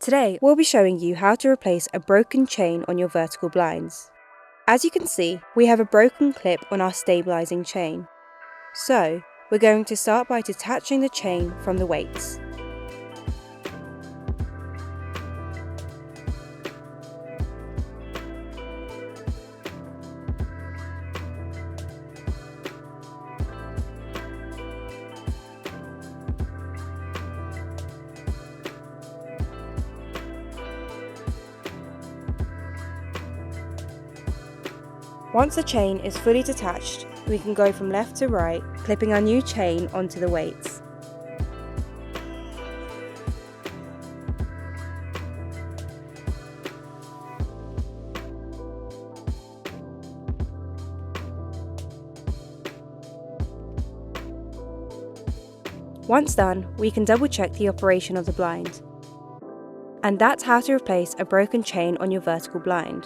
Today, we'll be showing you how to replace a broken chain on your vertical blinds. As you can see, we have a broken clip on our stabilizing chain. So, we're going to start by detaching the chain from the weights. Once the chain is fully detached, we can go from left to right, clipping our new chain onto the weights. Once done, we can double check the operation of the blind. And that's how to replace a broken chain on your vertical blind.